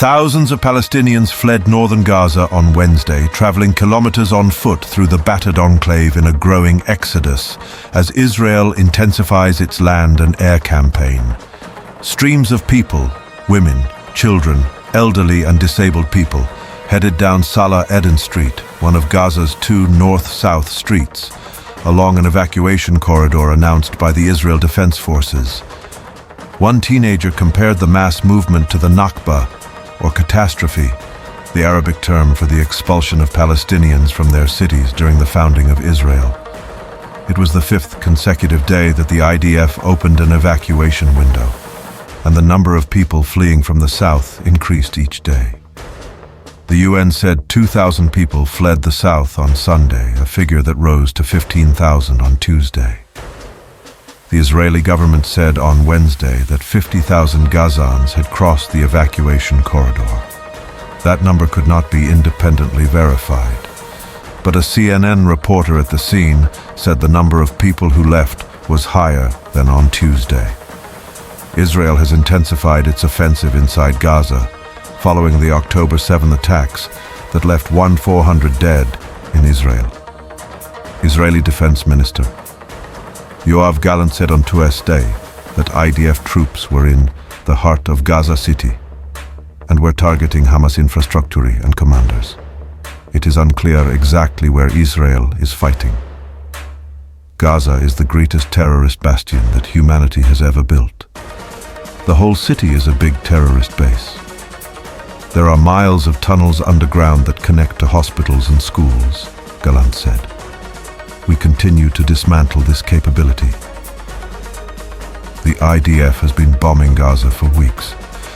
Thousands of Palestinians fled northern Gaza on Wednesday, traveling kilometers on foot through the battered enclave in a growing exodus as Israel intensifies its land and air campaign. Streams of people, women, children, elderly and disabled people, headed down Salah Eden Street, one of Gaza's two north-south streets, along an evacuation corridor announced by the Israel Defense Forces. One teenager compared the mass movement to the Nakba, or catastrophe, the Arabic term for the expulsion of Palestinians from their cities during the founding of Israel. It was the fifth consecutive day that the IDF opened an evacuation window, and the number of people fleeing from the south increased each day. The UN said 2,000 people fled the south on Sunday, a figure that rose to 15,000 on Tuesday. The Israeli government said on Wednesday that 50,000 Gazans had crossed the evacuation corridor. That number could not be independently verified, but a CNN reporter at the scene said the number of people who left was higher than on Tuesday. Israel has intensified its offensive inside Gaza, following the October 7 attacks that left 400 dead in Israel. Israeli Defense Minister Yoav Gallant said on Tuesday that IDF troops were in the heart of Gaza City and were targeting Hamas infrastructure and commanders. It is unclear exactly where Israel is fighting. Gaza is the greatest terrorist bastion that humanity has ever built. The whole city is a big terrorist base. There are miles of tunnels underground that connect to hospitals and schools, Gallant said. We continue to dismantle this capability. The IDF has been bombing Gaza for weeks,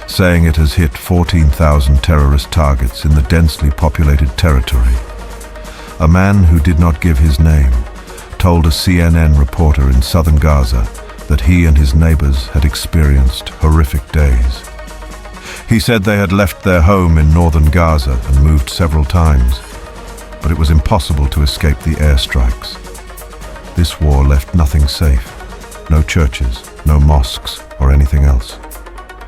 saying it has hit 14,000 terrorist targets in the densely populated territory. A man who did not give his name told a CNN reporter in southern Gaza that he and his neighbors had experienced horrific days. He said they had left their home in northern Gaza and moved several times, but it was impossible to escape the airstrikes. This war left nothing safe, no churches, no mosques, or anything else.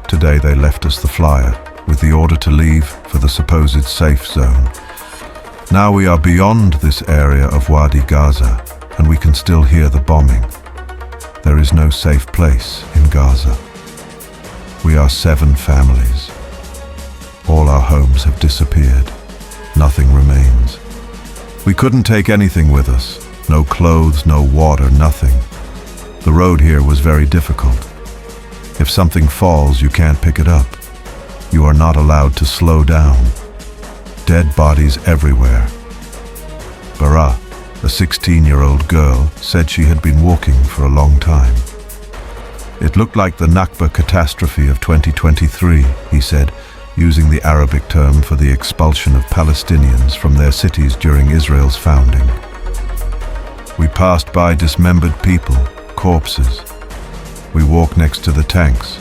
Today they left us the flyer, with the order to leave for the supposed safe zone. Now we are beyond this area of Wadi Gaza, and we can still hear the bombing. There is no safe place in Gaza. We are 7 families. All our homes have disappeared. Nothing remains. We couldn't take anything with us. No clothes, no water, nothing. The road here was very difficult. If something falls, you can't pick it up. You are not allowed to slow down. Dead bodies everywhere. Bara, a 16-year-old girl, said she had been walking for a long time. It looked like the Nakba catastrophe of 2023, he said, using the Arabic term for the expulsion of Palestinians from their cities during Israel's founding. We passed by dismembered people, corpses. We walked next to the tanks.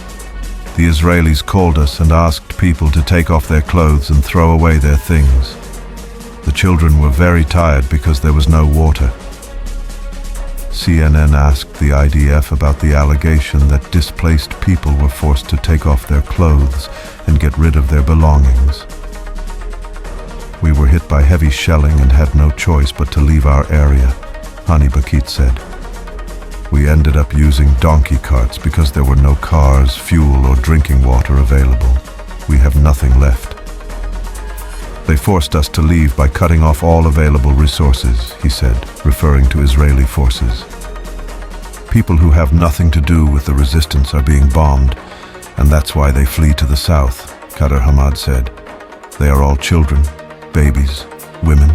The Israelis called us and asked people to take off their clothes and throw away their things. The children were very tired because there was no water. CNN asked the IDF about the allegation that displaced people were forced to take off their clothes and get rid of their belongings. We were hit by heavy shelling and had no choice but to leave our area, Hani Bakit said. We ended up using donkey carts because there were no cars, fuel, or drinking water available. We have nothing left. They forced us to leave by cutting off all available resources, he said, referring to Israeli forces. People who have nothing to do with the resistance are being bombed, and that's why they flee to the south, Kader Hamad said. They are all children, babies, women.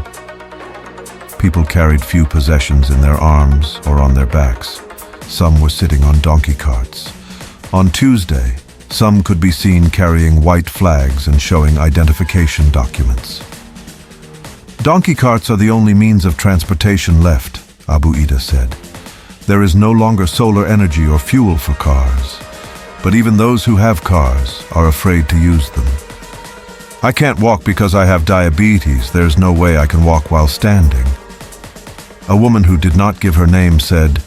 People carried few possessions in their arms or on their backs. Some were sitting on donkey carts. On Tuesday, some could be seen carrying white flags and showing identification documents. Donkey carts are the only means of transportation left, Abu Ida said. There is no longer solar energy or fuel for cars, but even those who have cars are afraid to use them. I can't walk because I have diabetes. There's no way I can walk while standing. A woman who did not give her name said,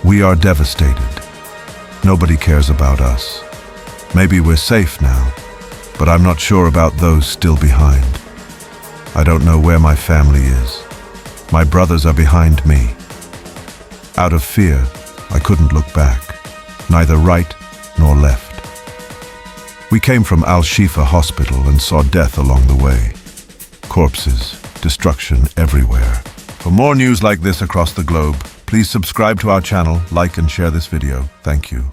"We are devastated. Nobody cares about us. Maybe we're safe now, but I'm not sure about those still behind. I don't know where my family is. My brothers are behind me. Out of fear, I couldn't look back, neither right nor left. We came from Al-Shifa Hospital and saw death along the way. Corpses, destruction everywhere. For more news like this across the globe, please subscribe to our channel, like and share this video. Thank you.